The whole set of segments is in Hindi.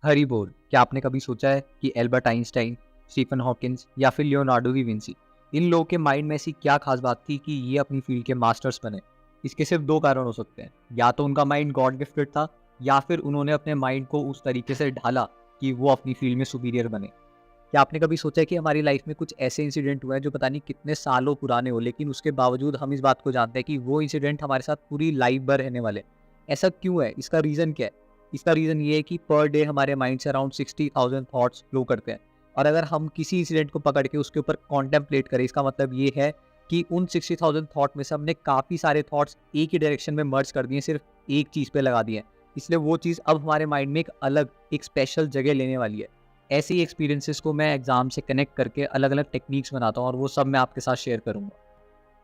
हरी बोल। क्या आपने कभी सोचा है कि एल्बर्ट आइंस्टाइन, स्टीफन हॉकिंस या फिर लियोनार्डो डी विंसी, इन लोगों के माइंड में ऐसी क्या खास बात थी कि ये अपनी फील्ड के मास्टर्स बने? इसके सिर्फ दो कारण हो सकते हैं, या तो उनका माइंड गॉड गिफ्टेड था, या फिर उन्होंने अपने माइंड को उस तरीके से ढाला कि वो अपनी फील्ड में सुपीरियर बने। क्या आपने कभी सोचा है कि हमारी लाइफ में कुछ ऐसे इंसिडेंट हुए हैं जो पता नहीं कितने सालों पुराने हो, लेकिन उसके बावजूद हम इस बात को जानते हैं कि वो इंसिडेंट हमारे साथ पूरी लाइफ भर रहने वाले हैं? ऐसा क्यों है? इसका रीज़न क्या है? इसका रीज़न ये है कि पर डे हमारे माइंड से अराउंड 60,000 थॉट्स फ्लो करते हैं। और अगर हम किसी इंसिडेंट को पकड़ के उसके ऊपर कॉन्टेम्पलेट करें, इसका मतलब ये है कि उन 60,000 थॉट में से हमने काफ़ी सारे थॉट्स एक ही डायरेक्शन में मर्ज कर दिए, सिर्फ एक चीज़ पे लगा दिए हैं। इसलिए वो चीज़ अब हमारे माइंड में एक अलग, एक स्पेशल जगह लेने वाली है। ऐसे ही एक्सपीरियंसेस को मैं एग्जाम से कनेक्ट करके अलग अलग टेक्निक्स बनाता हूँ और वो सब मैं आपके साथ शेयर करूँगा।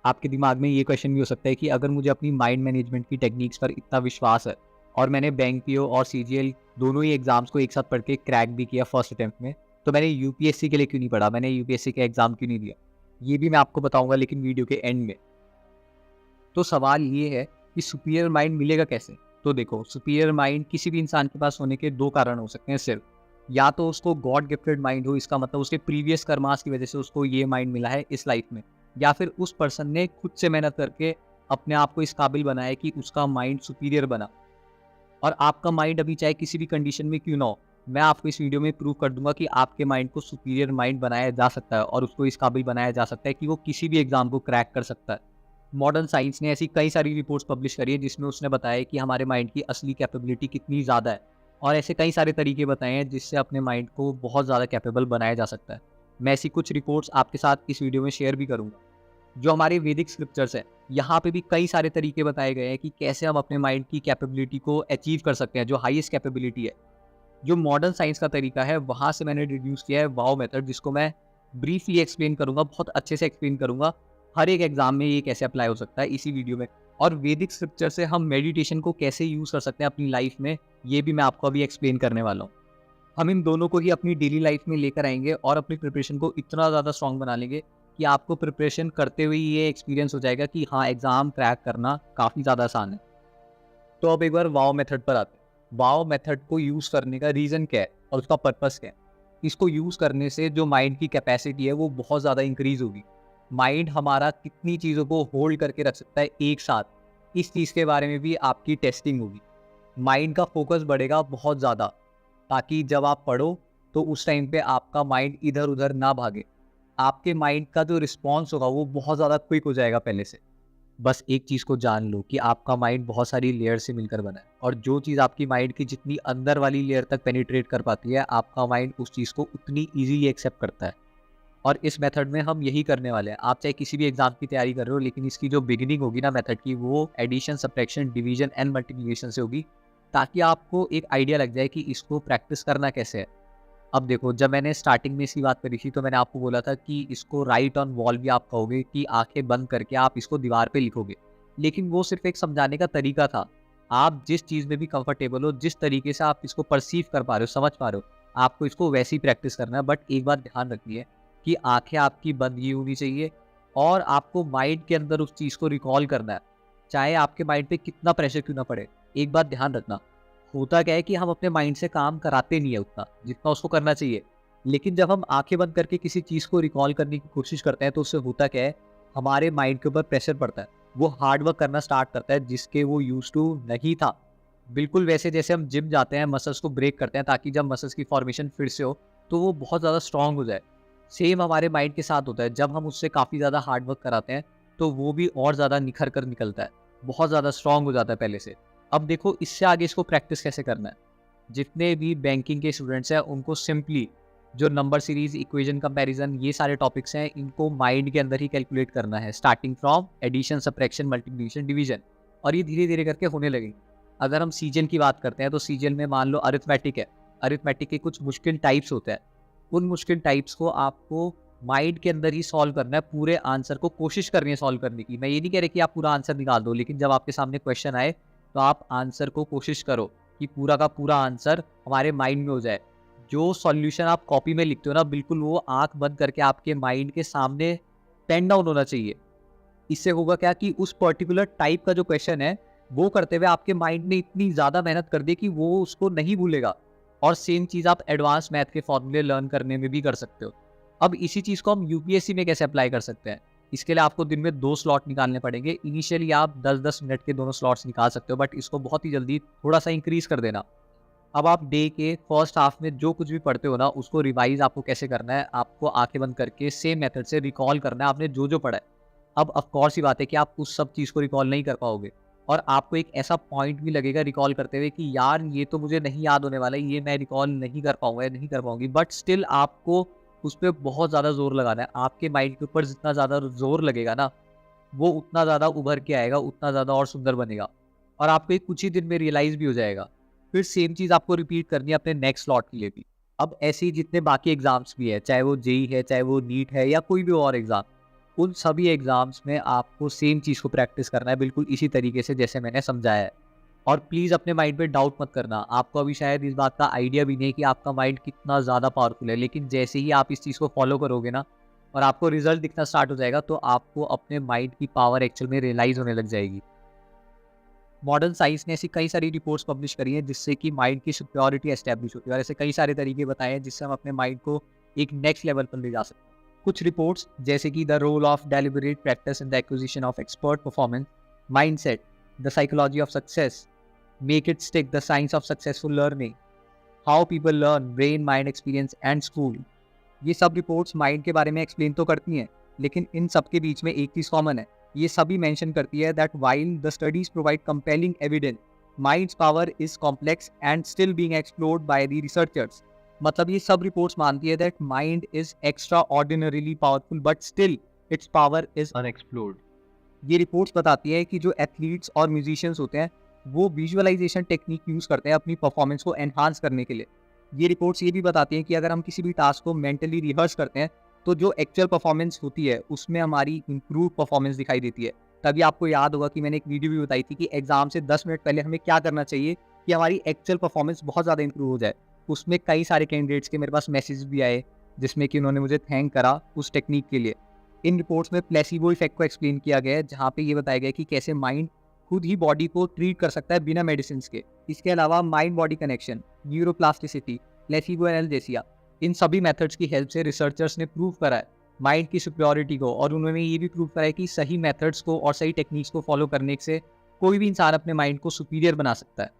आपके दिमाग में ये क्वेश्चन भी हो सकता है कि अगर मुझे अपनी माइंड मैनेजमेंट की टेक्निक्स पर इतना विश्वास है और मैंने बैंक पीओ और सीजीएल दोनों ही एग्जाम्स को एक साथ पढ़ के क्रैक भी किया फर्स्ट अटेम्प्ट में, तो मैंने यूपीएससी के लिए क्यों नहीं पढ़ा, मैंने यूपीएससी का एग्जाम क्यों नहीं दिया? ये भी मैं आपको बताऊंगा, लेकिन वीडियो के एंड में। तो सवाल ये है कि सुपीरियर माइंड मिलेगा कैसे? तो देखो, सुपीरियर माइंड किसी भी इंसान के पास होने के दो कारण हो सकते हैं सिर्फ। या तो उसको गॉड गिफ्टेड माइंड हो, इसका मतलब उसके प्रीवियस कर्मास की वजह से उसको ये माइंड मिला है इस लाइफ में, या फिर उस पर्सन ने खुद से मेहनत करके अपने आप को इस काबिल बनाया कि उसका माइंड सुपीरियर बना। और आपका माइंड अभी चाहे किसी भी कंडीशन में क्यों ना हो, मैं आपको इस वीडियो में प्रूव कर दूंगा कि आपके माइंड को सुपीरियर माइंड बनाया जा सकता है और उसको इस काबिल बनाया जा सकता है कि वो किसी भी एग्जाम को क्रैक कर सकता है। मॉडर्न साइंस ने ऐसी कई सारी रिपोर्ट्स पब्लिश करी है जिसमें उसने बताया कि हमारे माइंड की असली कैपेबिलिटी कितनी ज़्यादा है, और ऐसे कई सारे तरीके बताए हैं जिससे अपने माइंड को बहुत ज़्यादा कैपेबल बनाया जा सकता है। मैं ऐसी कुछ रिपोर्ट्स आपके साथ इस वीडियो में शेयर भी करूँगा। जो हमारे वैदिक स्क्रिप्चर्स हैं, यहाँ पे भी कई सारे तरीके बताए गए हैं कि कैसे हम अपने माइंड की कैपेबिलिटी को अचीव कर सकते हैं, जो हाईएस्ट कैपेबिलिटी है। जो मॉडर्न साइंस का तरीका है, वहाँ से मैंने डिड्यूस किया है वाओ मेथड, जिसको मैं ब्रीफली एक्सप्लेन करूँगा, बहुत अच्छे से एक्सप्लेन करूँगा। हर एक एग्जाम में ये कैसे अप्लाई हो सकता है इसी वीडियो में। और वैदिक स्क्रिप्चर से हम मेडिटेशन को कैसे यूज़ कर सकते हैं अपनी लाइफ में, ये भी मैं आपको अभी एक्सप्लेन करने वाला हूँ। हम इन दोनों को ही अपनी डेली लाइफ में लेकर आएंगे और अपनी प्रिपरेशन को इतना ज़्यादा स्ट्रॉन्ग बना लेंगे कि आपको प्रिपरेशन करते हुए ये एक्सपीरियंस हो जाएगा कि हाँ, एग्ज़ाम क्रैक करना काफ़ी ज़्यादा आसान है। तो अब एक बार वाओ मेथड पर आते हैं। वाओ मेथड को यूज़ करने का रीज़न क्या है और उसका पर्पस क्या है? इसको यूज़ करने से जो माइंड की कैपेसिटी है वो बहुत ज़्यादा इंक्रीज़ होगी। माइंड हमारा कितनी चीज़ों को होल्ड करके रख सकता है एक साथ, इस चीज़ के बारे में भी आपकी टेस्टिंग होगी। माइंड का फोकस बढ़ेगा बहुत ज़्यादा, ताकि जब आप पढ़ो तो उस टाइम पे आपका माइंड इधर उधर ना भागे। आपके माइंड का जो रिस्पॉन्स होगा वो बहुत ज़्यादा क्विक हो जाएगा पहले से। बस एक चीज़ को जान लो कि आपका माइंड बहुत सारी लेयर से मिलकर बना है, और जो चीज़ आपकी माइंड की जितनी अंदर वाली लेयर तक पेनिट्रेट कर पाती है, आपका माइंड उस चीज़ को उतनी ईजिली एक्सेप्ट करता है। और इस मेथड में हम यही करने वाले हैं। आप चाहे किसी भी एग्जाम की तैयारी कर रहे हो, लेकिन इसकी जो बिगिनिंग होगी ना मेथड की, वो addition, subtraction, division and multiplication से होगी, ताकि आपको एक आइडिया लग जाए कि इसको प्रैक्टिस करना कैसे है। अब देखो, जब मैंने स्टार्टिंग में इसकी बात करी थी तो मैंने आपको बोला था कि इसको राइट ऑन वॉल भी आप कहोगे, कि आंखें बंद करके आप इसको दीवार पे लिखोगे। लेकिन वो सिर्फ एक समझाने का तरीका था। आप जिस चीज़ में भी कंफर्टेबल हो, जिस तरीके से आप इसको परसीव कर पा रहे हो, समझ पा रहे हो, आपको इसको वैसे ही प्रैक्टिस करना है। बट एक बात ध्यान रखनी है कि आंखें आपकी बंद ही होनी चाहिए, और आपको माइंड के अंदर उस चीज़ को रिकॉल करना है, चाहे आपके माइंड पे कितना प्रेशर क्यों ना पड़े। एक बात ध्यान रखना, होता क्या है कि हम अपने माइंड से काम कराते नहीं है उतना जितना उसको करना चाहिए। लेकिन जब हम आंखें बंद करके किसी चीज़ को रिकॉल करने की कोशिश करते हैं, तो उससे होता क्या है, हमारे माइंड के ऊपर प्रेशर पड़ता है। वो हार्ड वर्क करना स्टार्ट करता है जिसके वो यूज टू नहीं था। बिल्कुल वैसे जैसे हम जिम जाते हैं, मसल्स को ब्रेक करते हैं ताकि जब मसल्स की फॉर्मेशन फिर से हो तो वो बहुत ज़्यादा स्ट्रांग हो जाए। सेम हमारे माइंड के साथ होता है, जब हम उससे काफ़ी ज़्यादा हार्ड वर्क कराते हैं तो वो भी और ज़्यादा निखर कर निकलता है, बहुत ज़्यादा स्ट्रांग हो जाता है पहले से। अब देखो, इससे आगे इसको प्रैक्टिस कैसे करना है। जितने भी बैंकिंग के स्टूडेंट्स हैं उनको सिंपली जो नंबर सीरीज, इक्वेशन, कंपैरिजन, ये सारे टॉपिक्स हैं, इनको माइंड के अंदर ही कैलकुलेट करना है, starting from addition, subtraction, multiplication, division. और ये धीरे धीरे करके होने लगेंगे। अगर हम सीजन की बात करते हैं तो सीजन में मान लो अरिथमेटिक है। अरिथमेटिक के कुछ मुश्किल टाइप्स होते हैं। उन मुश्किल टाइप्स को आपको माइंड के अंदर ही सॉल्व करना है, पूरे आंसर को कोशिश करनी है सॉल्व करने की। मैं ये नहीं कह रही कि आप पूरा आंसर निकाल दो, लेकिन जब आपके सामने क्वेश्चन आए तो आप आंसर को कोशिश करो कि पूरा का पूरा आंसर हमारे माइंड में हो जाए। जो सॉल्यूशन आप कॉपी में लिखते हो ना, बिल्कुल वो आंख बंद करके आपके माइंड के सामने पेन डाउन होना चाहिए। इससे होगा क्या कि उस पर्टिकुलर टाइप का जो क्वेश्चन है वो करते हुए आपके माइंड ने इतनी ज़्यादा मेहनत कर दी कि वो उसको नहीं भूलेगा, और सेम चीज़ आप एडवांस मैथ के फॉर्मूले लर्न करने में भी कर सकते हो। अब इसी चीज़ को हम यूपीएससी में कैसे अप्लाई कर सकते हैं? इसके लिए आपको दिन में 2 स्लॉट निकालने पड़ेंगे। इनिशियली आप 10-10 मिनट के दोनों स्लॉट्स निकाल सकते हो, बट इसको बहुत ही जल्दी थोड़ा-सा इंक्रीज़ कर देना। अब आप डे के फर्स्ट हाफ में जो कुछ भी पढ़ते हो ना, उसको रिवाइज़ आपको कैसे करना है, आपको आँखें बंद करके सेम मेथड से रिकॉल करना है आपने जो-जो पढ़ा है। अब ऑफ कोर्स सी बात है कि आप उस सब चीज़ को रिकॉल नहीं कर पाओगे और आपको एक ऐसा पॉइंट भी लगेगा रिकॉल करते हुए कि यार ये तो मुझे नहीं याद होने वाला है, ये मैं रिकॉल नहीं कर पाऊँगा या नहीं कर पाऊँगी, बट स्टिल आपको उस पे बहुत ज़्यादा ज़ोर लगाना है। आपके माइंड के ऊपर जितना ज़्यादा ज़ोर लगेगा ना, वो उतना ज़्यादा उभर के आएगा, उतना ज़्यादा और सुंदर बनेगा और आपको एक कुछ ही दिन में रियलाइज़ भी हो जाएगा। फिर सेम चीज़ आपको रिपीट करनी है अपने नेक्स्ट स्लॉट के लिए भी। अब ऐसे ही जितने बाकी एग्ज़ाम्स भी हैं, चाहे वो जेईई है, चाहे वो नीट है या कोई भी और एग्ज़ाम, उन सभी एग्ज़ाम्स में आपको सेम चीज़ को प्रैक्टिस करना है बिल्कुल इसी तरीके से जैसे मैंने समझाया है। और प्लीज़ अपने माइंड पे डाउट मत करना। आपको अभी शायद इस बात का आइडिया भी नहीं है कि आपका माइंड कितना ज़्यादा पावरफुल है, लेकिन जैसे ही आप इस चीज़ को फॉलो करोगे ना और आपको रिज़ल्ट दिखना स्टार्ट हो जाएगा, तो आपको अपने माइंड की पावर एक्चुअल में रियलाइज़ होने लग जाएगी। मॉडर्न साइंस ने ऐसी कई सारी रिपोर्ट्स पब्लिश करी हैं जिससे कि माइंड की सिक्योरिटी एस्टैब्लिश होती है और ऐसे कई सारे तरीके बताए हैं जिससे हम अपने माइंड को एक नेक्स्ट लेवल पर ले जा सकते हैं। कुछ रिपोर्ट्स जैसे कि the role of deliberate practice in the acquisition of expert performance, mindset, the psychology of success, make it stick, the science of successful learning, how people learn, brain mind experience and school. ये सब रिपोर्ट्स माइंड के बारे में एक्सप्लेन तो करती हैं, लेकिन इन सब के बीच में एक चीज़ कॉमन है। ये सभी मेंशन करती है that while the studies provide compelling evidence, minds power is complex and still being explored by the researchers. मतलब ये सब रिपोर्ट्स मानती है that mind is extra ordinarily powerful but still it's power is unexplored. ये रिपोर्ट्स बताती है कि जो एथलीट्स और म्यूजिशियंस होते हैं वो विजुअलाइजेशन टेक्निक यूज़ करते हैं अपनी परफॉर्मेंस को एनहांस करने के लिए। ये रिपोर्ट्स ये भी बताती हैं कि अगर हम किसी भी टास्क को मेंटली रिहर्स करते हैं तो जो एक्चुअल परफॉर्मेंस होती है उसमें हमारी इंप्रूव परफॉर्मेंस दिखाई देती है। तभी आपको याद होगा कि मैंने एक वीडियो भी बताई थी कि एग्जाम से 10 मिनट पहले हमें क्या करना चाहिए कि हमारी एक्चुअल परफॉर्मेंस बहुत ज़्यादा इंप्रूव हो जाए। उसमें कई सारे कैंडिडेट्स के मेरे पास मैसेज भी आए जिसमें कि उन्होंने मुझे थैंक करा उस टेक्निक के लिए। इन रिपोर्ट्स में प्लेसिबो इफेक्ट को एक्सप्लेन किया गया है जहाँ पे ये बताया गया है कि कैसे माइंड खुद ही बॉडी को ट्रीट कर सकता है बिना मेडिसिन के। इसके अलावा mind body connection, neuroplasticity, placebo analgesia, इन सभी मेथड्स की हेल्प से रिसर्चर्स ने प्रूव करा है माइंड की सिक्योरिटी को और उन्होंने ये भी प्रूव करा है कि सही मेथड्स को और सही टेक्निक्स को फॉलो करने से कोई भी इंसान अपने माइंड को सुपीरियर बना सकता है।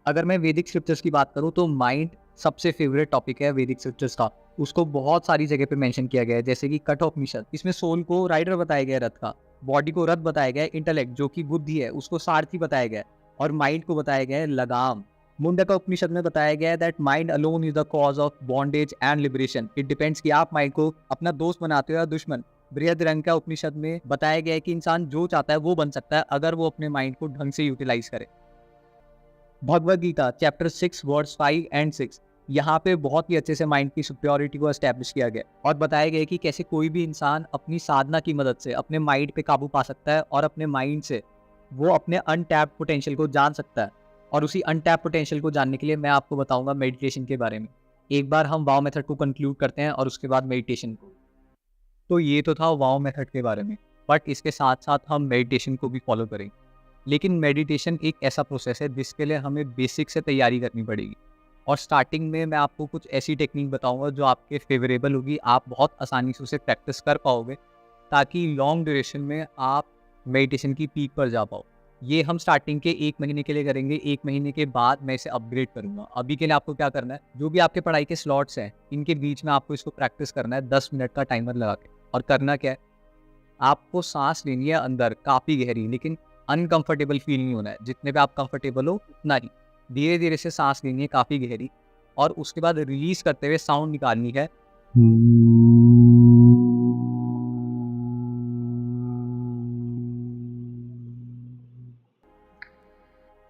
अगर मैं वैदिक स्क्रिप्चर्स की बात करूँ तो माइंड सबसे फेवरेट टॉपिक है वैदिक स्क्रिप्चर्स का। उसको बहुत सारी जगह पे मेंशन किया गया है जैसे कि कठोपनिषद, इसमें सोल को राइडर बताया गया है रथ का, बॉडी को रथ बताया गया है, इंटेलेक्ट जो कि बुद्धि है उसको सारथी बताया गया है और माइंड को बताया गया है लगाम। मुंडका उपनिषद में बताया गया है that mind alone is the cause of bondage and liberation, it depends कि आप माइंड को अपना दोस्त बनाते हो या दुश्मन। बृहदरंगिका उपनिषद में बताया गया है कि इंसान जो चाहता है वो बन सकता है अगर वो अपने माइंड को ढंग से यूटिलाइज करे। Bhagavad Gita chapter 6 words 5 and 6, यहाँ पे बहुत ही अच्छे से माइंड की सुप्योरिटी को एस्टैब्लिश किया गया और बताया गया कि कैसे कोई भी इंसान अपनी साधना की मदद से अपने माइंड पे काबू पा सकता है और अपने माइंड से वो अपने अनटैप्ड पोटेंशियल को जान सकता है। और उसी अनटैप पोटेंशियल को जानने के लिए मैं आपको बताऊंगा मेडिटेशन के बारे में। एक बार हम वाव मेथड को कंक्लूड करते हैं और उसके बाद मेडिटेशन को। तो ये तो था वाव मेथड के बारे में, बट इसके साथ साथ हम मेडिटेशन को भी फॉलो करेंगे। लेकिन मेडिटेशन एक ऐसा प्रोसेस है जिसके लिए हमें बेसिक से तैयारी करनी पड़ेगी और स्टार्टिंग में मैं आपको कुछ ऐसी टेक्निक बताऊंगा जो आपके फेवरेबल होगी, आप बहुत आसानी से उसे प्रैक्टिस कर पाओगे ताकि लॉन्ग ड्यूरेशन में आप मेडिटेशन की पीक पर जा पाओ। ये हम स्टार्टिंग के 1 महीने के लिए करेंगे, 1 महीने के बाद मैं इसे अपग्रेड करूंगा। अभी के लिए आपको क्या करना है, जो भी आपके पढ़ाई के स्लॉट्स हैं इनके बीच में आपको इसको प्रैक्टिस करना है 10 मिनट का टाइमर लगा के। और करना क्या है, आपको सांस लेनी है अंदर काफ़ी गहरी, लेकिन अनकंफर्टेबल फील नहीं होना है। जितने पे आप कंफर्टेबल हो उतना ही धीरे धीरे से सांस लेनी है काफ़ी गहरी और उसके बाद रिलीज करते हुए साउंड निकालनी है।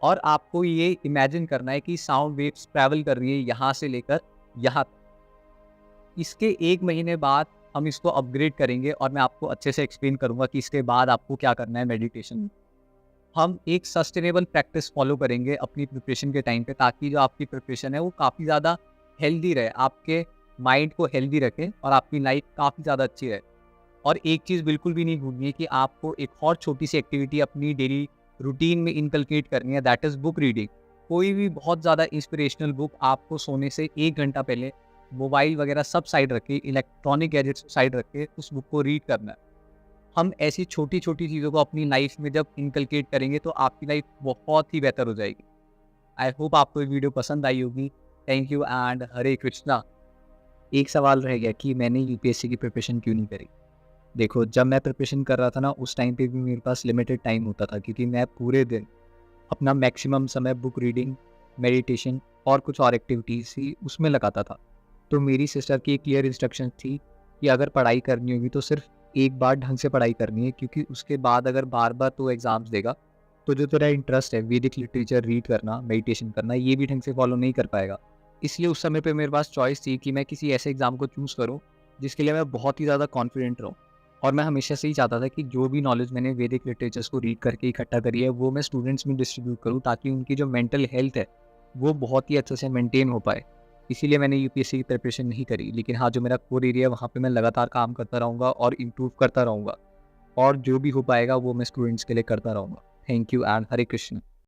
और आपको ये इमेजिन करना है कि साउंड वेव्स ट्रैवल कर रही है यहाँ से लेकर यहाँ तक। इसके 1 महीने बाद हम इसको अपग्रेड करेंगे और मैं आपको अच्छे से एक्सप्लेन करूंगा कि इसके बाद आपको क्या करना है मेडिटेशन में। हम एक सस्टेनेबल प्रैक्टिस फॉलो करेंगे अपनी प्रिपरेशन के टाइम पे ताकि जो आपकी प्रिपरेशन है वो काफ़ी ज़्यादा हेल्दी रहे, आपके माइंड को हेल्दी रखें और आपकी लाइफ काफ़ी ज़्यादा अच्छी रहे। और एक चीज़ बिल्कुल भी नहीं भूलनी है कि आपको एक और छोटी सी एक्टिविटी अपनी डेली रूटीन में इनकलकेट करनी है, दैट इज़ बुक रीडिंग। कोई भी बहुत ज़्यादा इंस्पिरेशनल बुक आपको सोने से 1 घंटा पहले मोबाइल वगैरह सब साइड रख के, इलेक्ट्रॉनिक गैजेट्स को साइड रख के उस बुक को रीड करना है। हम ऐसी छोटी-छोटी चीज़ों को अपनी लाइफ में जब इनकलकेट करेंगे तो आपकी लाइफ बहुत ही बेहतर हो जाएगी। आई होप आपको ये वीडियो पसंद आई होगी। थैंक यू एंड हरे कृष्णा। एक सवाल रह गया कि मैंने यूपीएससी की प्रिपरेशन क्यों नहीं करी? देखो, जब मैं प्रिपरेशन कर रहा था ना, उस टाइम पे भी मेरे पास लिमिटेड टाइम होता था, क्योंकि मैं पूरे दिन अपना मैक्सिमम समय बुक रीडिंग, मेडिटेशन और कुछ और एक्टिविटीज़ थी उसमें लगाता था। तो मेरी सिस्टर की एक क्लियर इंस्ट्रक्शन थी कि अगर पढ़ाई करनी होगी तो सिर्फ एक बार ढंग से पढ़ाई करनी है, क्योंकि उसके बाद अगर बार-बार तू एग्ज़ाम्स देगा, तो जो तेरा इंटरेस्ट है वैदिक लिटरेचर रीड करना, मेडिटेशन करना, ये भी ढंग से फॉलो नहीं कर पाएगा। इसलिए उस समय पे मेरे पास चॉइस थी कि मैं किसी ऐसे एग्ज़ाम को चूज़ करूँ, जिसके लिए मैं बहुत ही ज़्यादा कॉन्फिडेंट रहूँ। और मैं हमेशा से ही चाहता था कि जो भी नॉलेज मैंने वैदिक लिटरेचर्स को रीड करके इकट्ठा करी है, वो मैं स्टूडेंट्स में डिस्ट्रीब्यूट करूँ, ताकि उनकी जो मेंटल हेल्थ है, वो बहुत ही अच्छे से मेंटेन हो पाए। इसीलिए मैंने यूपीएससी की प्रिपरेशन नहीं करी। लेकिन हाँ, जो मेरा कोर एरिया है, वहाँ पे मैं लगातार काम करता रहूँगा और इम्प्रूव करता रहूँगा, और जो भी हो पाएगा वो मैं स्टूडेंट्स के लिए करता रहूँगा। Thank you and Hare Krishna.